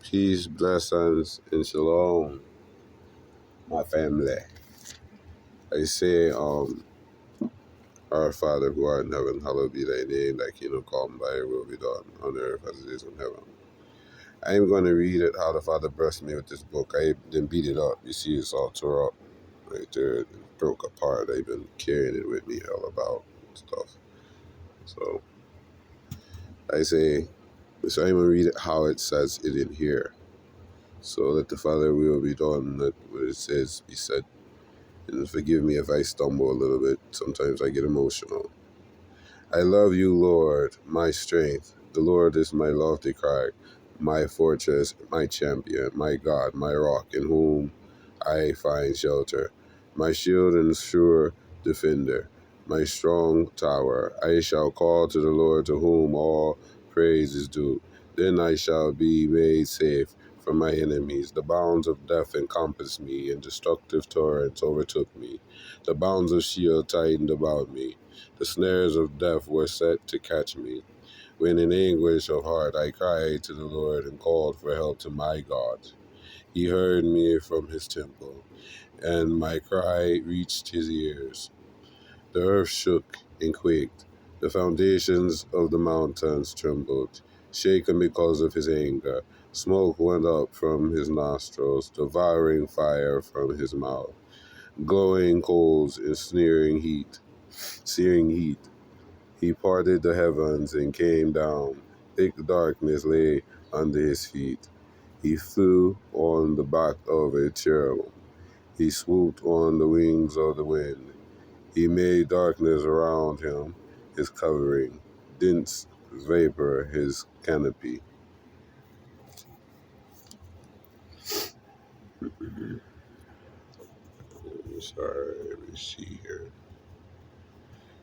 Peace, blessings, and shalom, my family. I say, Our Father who art in heaven, hallowed be thy name, thy kingdom come, thy will be done, on earth as it is in heaven. I am going to read it how the Father blessed me with this book. I didn't beat it up. You see, it's all tore up right there. It broke apart. I've been carrying it with me all about stuff. So, so I'm going to read it how it says it in here. So let the Father will be done, let what it says be said. And forgive me if I stumble a little bit. Sometimes I get emotional. I love you, Lord, my strength. The Lord is my lofty cry, my fortress, my champion, my God, my rock, in whom I find shelter, my shield and sure defender, my strong tower. I shall call to the Lord, to whom all praise is due. Then I shall be made safe from my enemies. The bounds of death encompassed me, and destructive torrents overtook me. The bounds of Sheol tightened about me. The snares of death were set to catch me. When in anguish of heart I cried to the Lord and called for help to my God. He heard me from his temple, and my cry reached his ears. The earth shook and quaked. The foundations of the mountains trembled, shaken because of his anger. Smoke went up from his nostrils, devouring fire from his mouth, glowing coals and searing heat. He parted the heavens and came down. Thick darkness lay under his feet. He flew on the back of a cherub. He swooped on the wings of the wind. He made darkness around him his covering, dense vapor his canopy. Sorry, let me see here.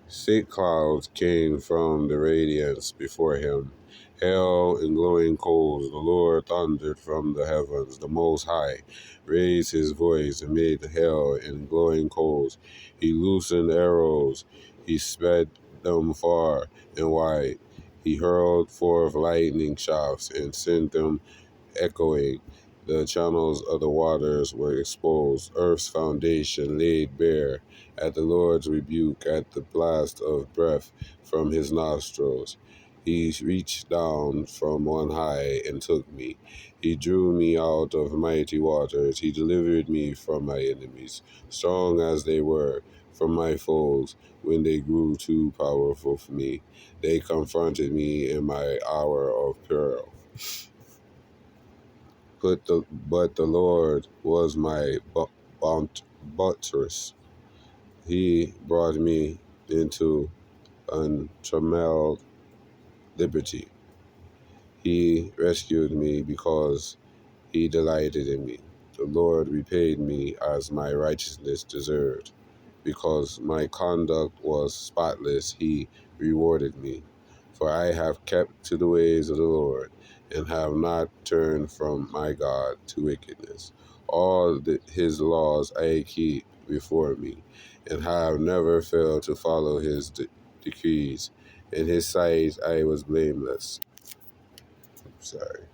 Thick clouds came from the radiance before him. Hail and glowing coals. The Lord thundered from the heavens. The Most High raised his voice amid hail and glowing coals. He loosened arrows. He sped them far and wide. He hurled forth lightning shafts and sent them echoing. The channels of the waters were exposed, earth's foundation laid bare at the Lord's rebuke, at the blast of breath from his nostrils. He reached down from on high and took me. He drew me out of mighty waters. He delivered me from my enemies, strong as they were, from my foes. When they grew too powerful for me, they confronted me in my hour of peril. But the Lord was my buttress. He brought me into untrammeled liberty. He rescued me because he delighted in me. The Lord repaid me as my righteousness deserved. Because my conduct was spotless, he rewarded me. For I have kept to the ways of the Lord, and have not turned from my God to wickedness. His laws I keep before me, and have never failed to follow his decrees. In his sight I was blameless. Sorry,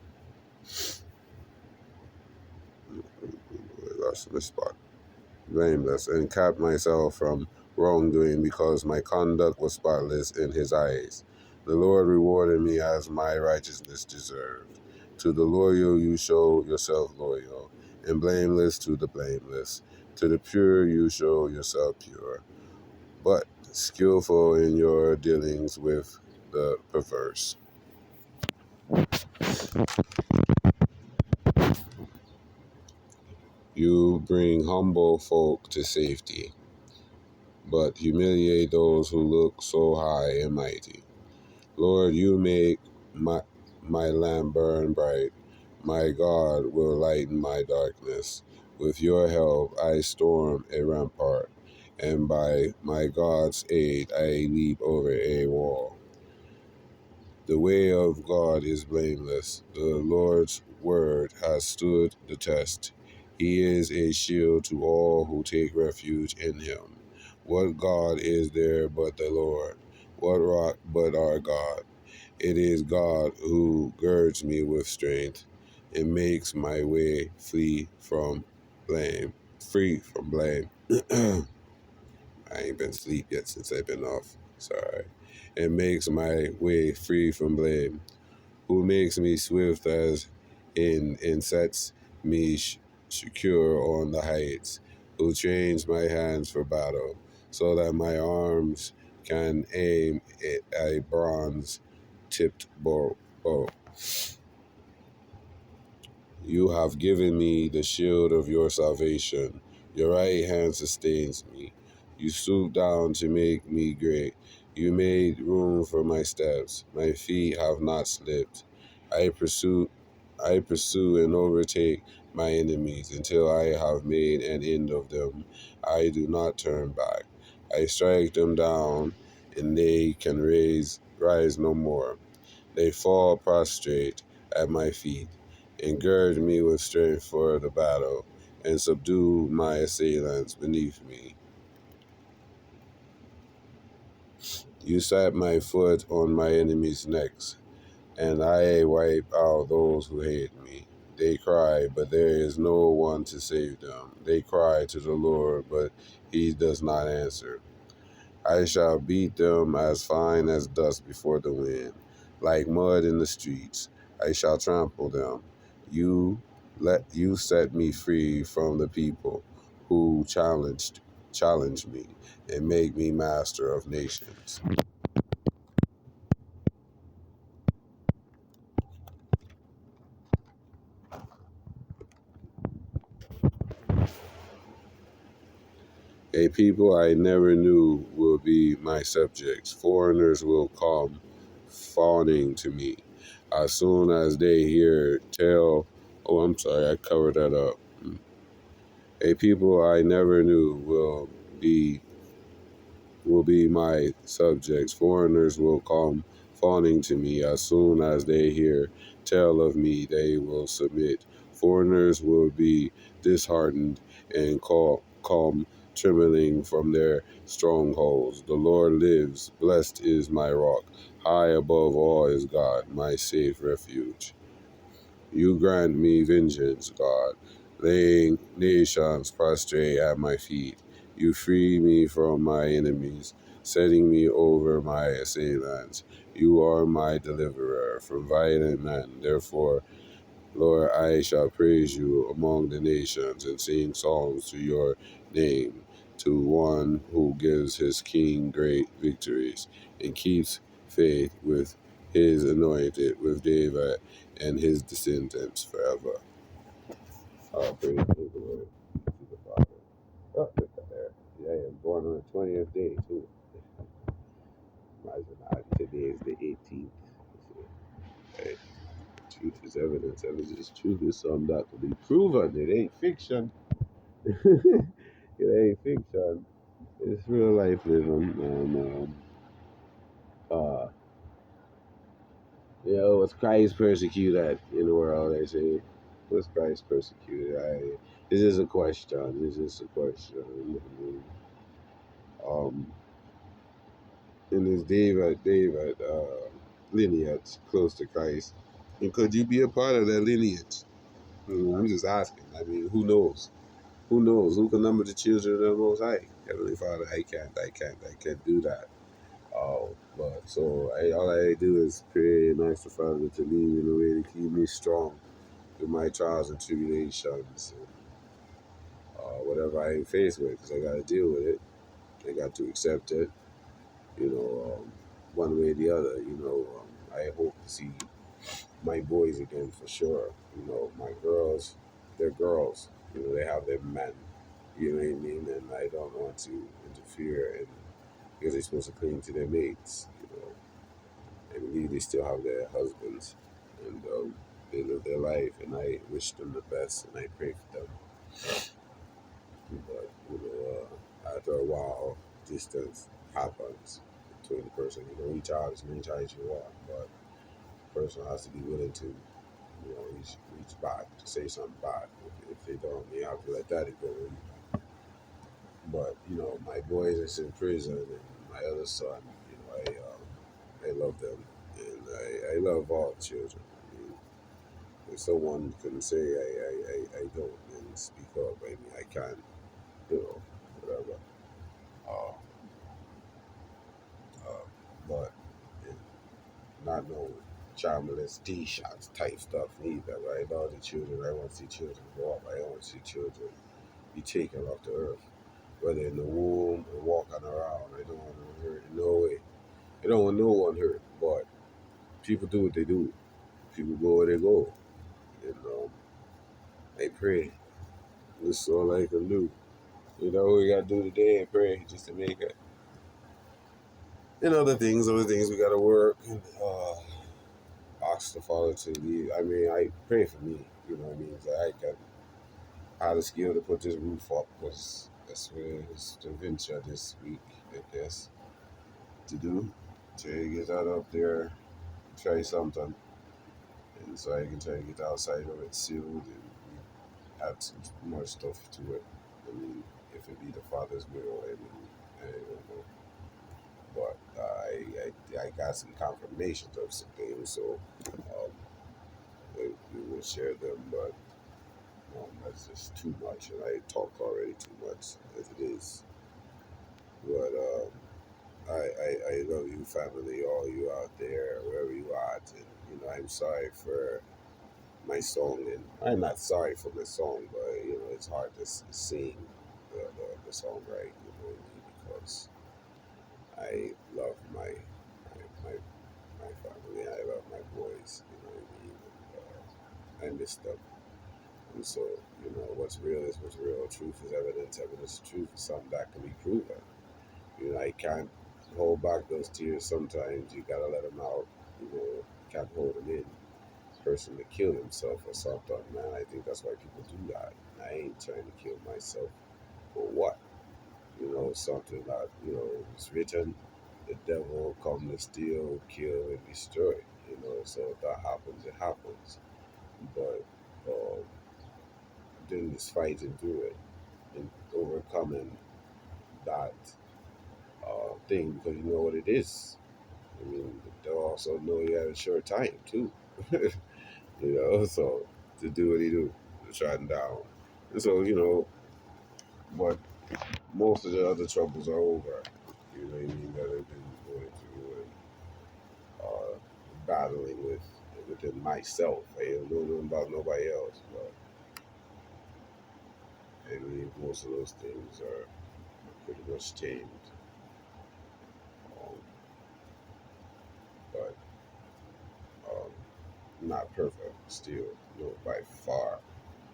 I lost the spot. Blameless, and kept myself from wrongdoing, because my conduct was spotless in his eyes. The Lord rewarded me as my righteousness deserved. To the loyal you show yourself loyal, and blameless to the blameless. To the pure you show yourself pure, but skillful in your dealings with the perverse. You bring humble folk to safety, but humiliate those who look so high and mighty. Lord, you make my lamp burn bright. My God will lighten my darkness. With your help I storm a rampart, and by my God's aid I leap over a wall. The way of God is blameless. The Lord's word has stood the test. He is a shield to all who take refuge in him. What God is there but the Lord? What rock but our God? It is God who girds me with strength, It makes my way free from blame. I ain't been asleep yet since I've been off. Sorry. It makes my way free from blame. Who makes me swift as and sets me secure on the heights. Who trains my hands for battle, so that my arms can aim at a bronze tipped bow. You have given me the shield of your salvation. Your right hand sustains me. You stoop down to make me great. You made room for my steps. My feet have not slipped. I pursue I pursue and overtake my enemies until I have made an end of them. I do not turn back. I strike them down and they can rise no more. They fall prostrate at my feet, and gird me with strength for the battle, and subdue my assailants beneath me. You set my foot on my enemies' necks, and I wipe out those who hate me. They cry, but there is no one to save them. They cry to the Lord, but he does not answer. I shall beat them as fine as dust before the wind, like mud in the streets. I shall trample them. You set me free from the people who challenge me and make me master of nations. A people I never knew will be my subjects. Foreigners will come fawning to me. As soon as they hear tell, oh, I'm sorry, I covered that up. A people I never knew be will be my subjects. Foreigners will come fawning to me. As soon as they hear tell of me, they will submit. Foreigners will be disheartened and come trembling from their strongholds. The Lord lives. Blessed is my rock. High above all is God, my safe refuge. You grant me vengeance, God, laying nations prostrate at my feet. You free me from my enemies, setting me over my assailants. You are my deliverer from violent men. Therefore, Lord, I shall praise you among the nations and sing songs to your name, to one who gives his king great victories and keeps faith with his anointed, with David and his descendants forever. Praise the Lord. To the Father. Oh, look at there. Yeah, I am born on the 20th day, too. Imagine that. Today is the 18th. Hey, truth is evidence. Evidence is truth is something that to be proven. It ain't fiction. It ain't fiction. It's real life living. And, uh, was Christ persecuted in the world? They say, was Christ persecuted? This is a question. This is a question. Um, and is David lineage close to Christ? And could you be a part of that lineage? I'm just asking. I mean, who knows? Who knows? Who can number the children of the Most High? Heavenly Father, I can't do that. But so all I do is pray and ask the Father to lead me in a way to keep me strong through my trials and tribulations, and whatever I am faced with, because I got to deal with it. I got to accept it. One way or the other. I hope to see my boys again for sure. My girls, they're girls. They have their men. You know what I mean? And I don't want to interfere, and because they're supposed to cling to their mates. I believe they still have their husbands, and they live their life, and I wish them the best, and I pray for them. But after a while, distance happens between the person. Reach out as many times as you want, but the person has to be willing to, reach back to say something back. If they don't, you have to let that go. But my boys is in prison, and my other son, I love them, and I love all children. I mean, if someone can say I don't and speak up, I mean I can't, whatever. Uh, but not no charmless T-shots type stuff neither, right? All the children, I want to see children grow up. I want to see children be taken off the earth, whether in the womb or walking around. I don't want to hurt in no way. I don't want no one hurt, but people do what they do. People go where they go. And I pray. This is all I can do. We got to do today and pray just to make it. And other things we got to work and ask the Father to lead. I mean, I pray for me, you know what I mean? So I can have the skill to put this roof up because that's where it's the venture this week, I guess, to do. To get that up there, try something. And so I can try to get the outside of it sealed and add some more stuff to it. I mean, if it be the Father's will, I mean, I don't know. But I got some confirmations of some things, so we will share them. But that's just too much, and I talked already too much as it is. But I love you, family, all you out there, wherever you are. And I'm sorry for my song, and I'm not sorry for my song, but it's hard to sing the song right, what I mean, because I love my my family, I love my boys, what I mean, and I miss them, and so what's real is what's real. Truth is evidence. Evidence is truth. Is something that can be proven. I can't hold back those tears. Sometimes you gotta let them out. Can't hold them in. Person to kill himself or something, man. I think that's why people do that. I ain't trying to kill myself for what? Something that, it's written, the devil come to steal, kill, and destroy. So if that happens, it happens. But doing this fighting through it and overcoming that thing because you know what it is. I mean, they'll also know you have a short time too. So to do what he do, to try and down. And so, but most of the other troubles are over. You know what I mean? That I've been going through and battling with within myself. I don't know nothing about nobody else, but I believe most of those things are pretty much tamed. Um, but not perfect still, by far,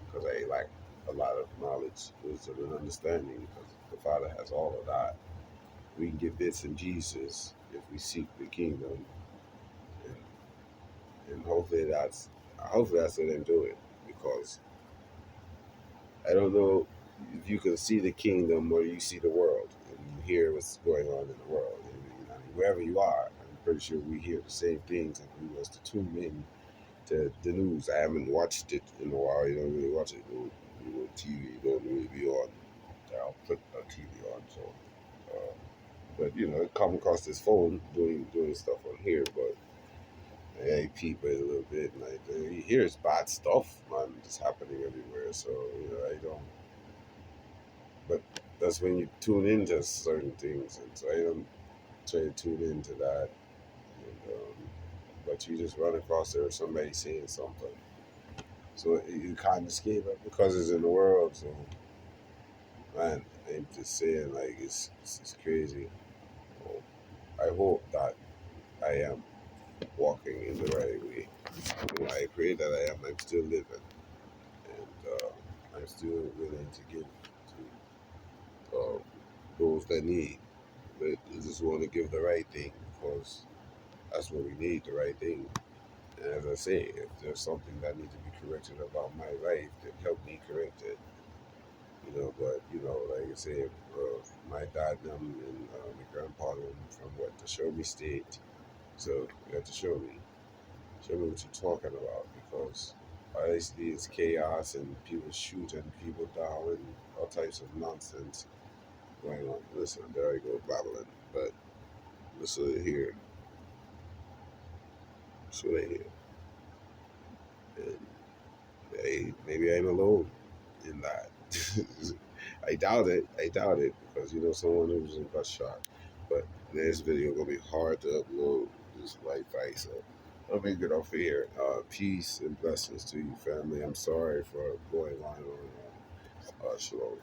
because I lack a lot of knowledge, wisdom, and understanding. Because the Father has all of that. We can get bits and Jesus if we seek the kingdom, and hopefully that's what I'm doing. Because I don't know if you can see the kingdom or you see the world and you hear what's going on in the world. I mean, wherever you are, I'm pretty sure we hear the same things if we was to tune in to the news. I haven't watched it in a while. You don't really watch it. TV don't really be on. I'll put a TV on, so. But it come across this phone doing stuff on here, but I peep it a little bit, and you hear bad stuff, man, just happening everywhere. So I don't. But that's when you tune into certain things, and so I don't try to tune into that. And, but you just run across there, somebody saying something, so you can't escape it because it's in the world. So man, I'm just saying, like it's crazy. Well, I hope that I am walking in the right way. I pray that I am. I'm still living, and I'm still willing to give to those that need. But I just want to give the right thing because that's what we need, the right thing. And as I say, if there's something that needs to be corrected about my life, then help me correct it. But like I say, my dad and my grandpa them from the Show Me State. So you have to show me what you're talking about because honestly, it's chaos and people shooting people down and all types of nonsense going on. Listen, there I go babbling, but listen here, so they hear. Maybe I'm alone in that. I doubt it. I doubt it because someone who's got shot. But this video gonna be hard to upload this Wi-Fi, so I'll make it off here. Peace and blessings to you, family. I'm sorry for going on. Shalom.